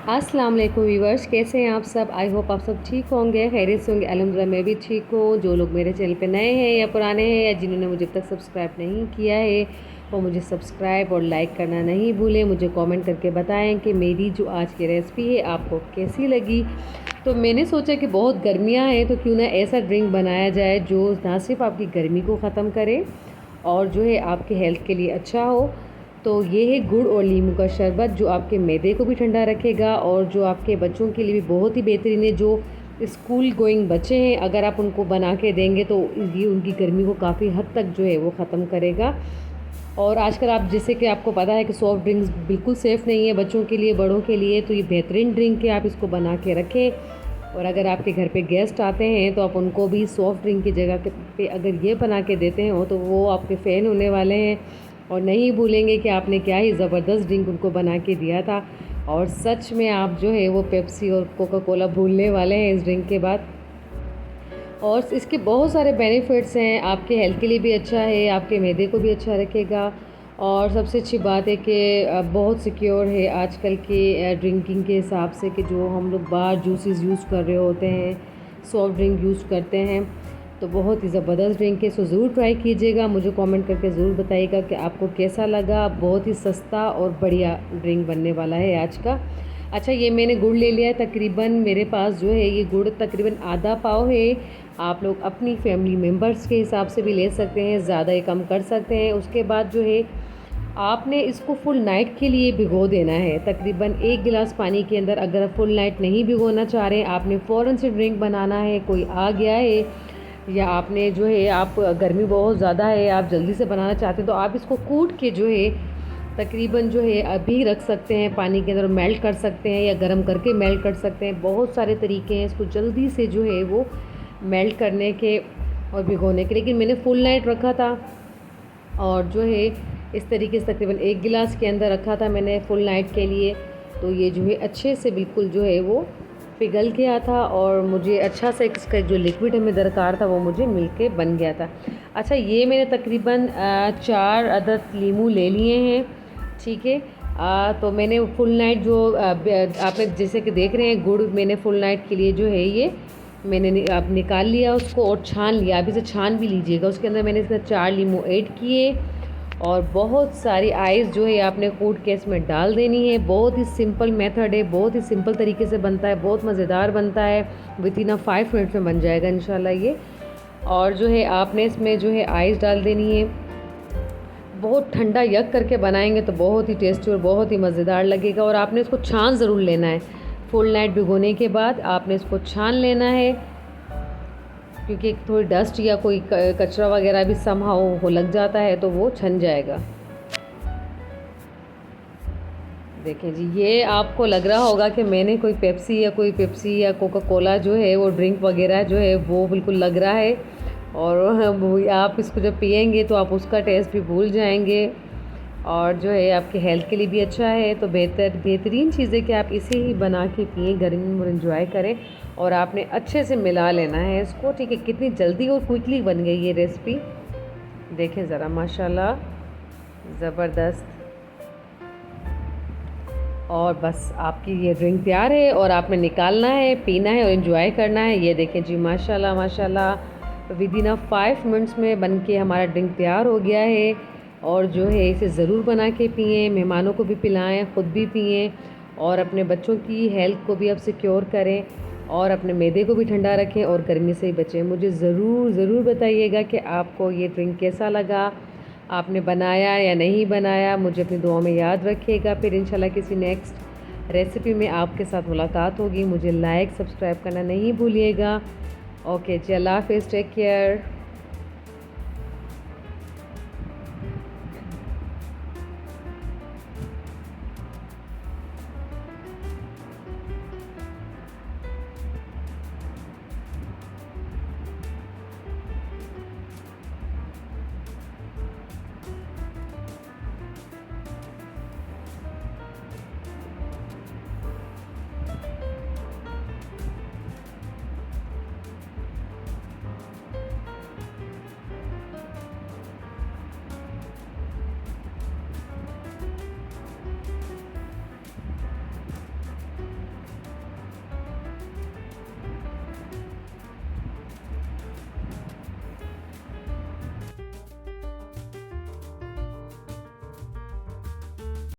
अस्सलाम वालेकुम व्यूवर्स, कैसे हैं आप सब। आई होप आप सब ठीक होंगे, खैरियत से होंगे। अल्हम्दुलिल्लाह मैं भी ठीक हूँ। जो लोग मेरे चैनल पे नए हैं या पुराने हैं या जिन्होंने मुझे अब तक सब्सक्राइब नहीं किया है वो मुझे सब्सक्राइब और लाइक करना नहीं भूलें। मुझे कमेंट करके बताएं कि मेरी जो आज की रेसिपी है आपको कैसी लगी। तो मैंने सोचा कि बहुत गर्मियाँ हैं तो क्यों ना ऐसा ड्रिंक बनाया जाए जो ना सिर्फ आपकी गर्मी को ख़त्म करे और जो है आपके हेल्थ के लिए अच्छा हो। तो ये है गुड़ और नींबू का शरबत जो आपके मैदे को भी ठंडा रखेगा और जो आपके बच्चों के लिए भी बहुत ही बेहतरीन है। जो स्कूल गोइंग बच्चे हैं अगर आप उनको बना के देंगे तो ये उनकी गर्मी को काफ़ी हद तक जो है वो ख़त्म करेगा। और आजकल आप जैसे कि आपको पता है कि सॉफ्ट ड्रिंक्स बिल्कुल सेफ़ नहीं है बच्चों के लिए, बड़ों के लिए। तो ये बेहतरीन ड्रिंक है, आप इसको बना के रखें। और अगर आपके घर पे गेस्ट आते हैं तो आप उनको भी सॉफ्ट ड्रिंक की जगह पे अगर ये बना के देते हैं तो वो आपके फ़ैन होने वाले हैं और नहीं भूलेंगे कि आपने क्या ही ज़बरदस्त ड्रिंक उनको बना के दिया था। और सच में आप जो है वो पेप्सी और कोका कोला भूलने वाले हैं इस ड्रिंक के बाद। और इसके बहुत सारे बेनिफिट्स हैं, आपके हेल्थ के लिए भी अच्छा है, आपके मैदे को भी अच्छा रखेगा। और सबसे अच्छी बात है कि बहुत सिक्योर है आजकल के ड्रिंकिंग के हिसाब से कि जो हम लोग बाहर जूसेस यूज़ कर रहे होते हैं, सॉफ्ट ड्रिंक यूज़ करते हैं। तो बहुत ही ज़बरदस्त ड्रिंक है, सो ज़रूर ट्राई कीजिएगा। मुझे कमेंट करके ज़रूर बताइएगा कि आपको कैसा लगा। बहुत ही सस्ता और बढ़िया ड्रिंक बनने वाला है आज का। अच्छा, ये मैंने गुड़ ले लिया है, तकरीबन मेरे पास जो है ये गुड़ तकरीबन आधा पाव है। आप लोग अपनी फैमिली मेम्बर्स के हिसाब से भी ले सकते हैं, ज़्यादा ही कम कर सकते हैं। उसके बाद जो है आपने इसको फुल नाइट के लिए भिगो देना है, तकरीबन 1 गिलास पानी के अंदर। अगर आप फुल नाइट नहीं भिगोना चाह रहे हैं, आपने फ़ौरन से ड्रिंक बनाना है, कोई आ गया है या आपने जो है आप गर्मी बहुत ज़्यादा है आप जल्दी से बनाना चाहते हैं तो आप इसको कूट के जो है तकरीबन जो है अभी रख सकते हैं पानी के अंदर, मेल्ट कर सकते हैं या गर्म करके मेल्ट कर सकते हैं। बहुत सारे तरीके हैं इसको जल्दी से जो है वो मेल्ट करने के और भिगोने के। लेकिन मैंने फुल नाइट रखा था और जो है इस तरीके से तकरीबन 1 गिलास के अंदर रखा था मैंने फुल नाइट के लिए। तो ये जो है अच्छे से बिल्कुल जो है वो पिघल गया था और मुझे अच्छा से इसका जो लिक्विड हमें दरकार था वो मुझे मिल के बन गया था। अच्छा, ये मैंने तकरीबन 4 अदद लीमू ले लिए हैं, ठीक है। तो मैंने फुल नाइट जो आपने जैसे कि देख रहे हैं गुड़ मैंने फुल नाइट के लिए जो है ये मैंने आप निकाल लिया उसको और छान लिया। आप इसे छान भी लीजिएगा। उसके अंदर मैंने इसमें 4 लीमू ऐड किए और बहुत सारी आइस जो है आपने कूट के इसमें डाल देनी है। बहुत ही सिंपल मेथड है, बहुत ही सिंपल तरीके से बनता है, बहुत मज़ेदार बनता है। विद इन 5 मिनट में बन जाएगा इंशाल्लाह ये। और जो है आपने इसमें जो है आइस डाल देनी है। बहुत ठंडा यक करके बनाएंगे तो बहुत ही टेस्टी और बहुत ही मज़ेदार लगेगा। और आपने इसको छान ज़रूर लेना है, फुल नाइट भिगोने के बाद आपने इसको छान लेना है क्योंकि थोड़ी डस्ट या कोई कचरा वगैरह भी समहाउ हो लग जाता है तो वो छन जाएगा। देखें जी, ये आपको लग रहा होगा कि मैंने कोई पेप्सी या कोका कोला जो है वो ड्रिंक वगैरह जो है वो बिल्कुल लग रहा है। और आप इसको जब पियेंगे तो आप उसका टेस्ट भी भूल जाएंगे और जो है आपके हेल्थ के लिए भी अच्छा है। तो बेहतरीन चीज़ है कि आप इसे ही बना के पिएँ, गर्मी में एंजॉय करें। और आपने अच्छे से मिला लेना है इसको, ठीक है। कितनी जल्दी और क्विकली बन गई ये रेसिपी, देखें ज़रा, माशाल्लाह ज़बरदस्त। और बस आपकी ये ड्रिंक तैयार है और आपने निकालना है, पीना है और एंजॉय करना है। ये देखें जी, माशाल्लाह माशाल्लाह, विद इन 5 मिनट्स में बन के हमारा ड्रिंक तैयार हो गया है। और जो है इसे ज़रूर बना के पिएँ, मेहमानों को भी पिलाएं, ख़ुद भी पिएँ और अपने बच्चों की हेल्थ को भी आप सिक्योर करें और अपने मैदे को भी ठंडा रखें और गर्मी से ही बचें। मुझे ज़रूर बताइएगा कि आपको ये ड्रिंक कैसा लगा, आपने बनाया या नहीं बनाया। मुझे अपनी दुआ में याद रखिएगा। फिर इंशाल्लाह किसी नेक्स्ट रेसिपी में आपके साथ मुलाकात होगी। मुझे लाइक सब्सक्राइब करना नहीं भूलिएगा। ओके जी, अल्लाह हाफ़िज़, टेक केयर।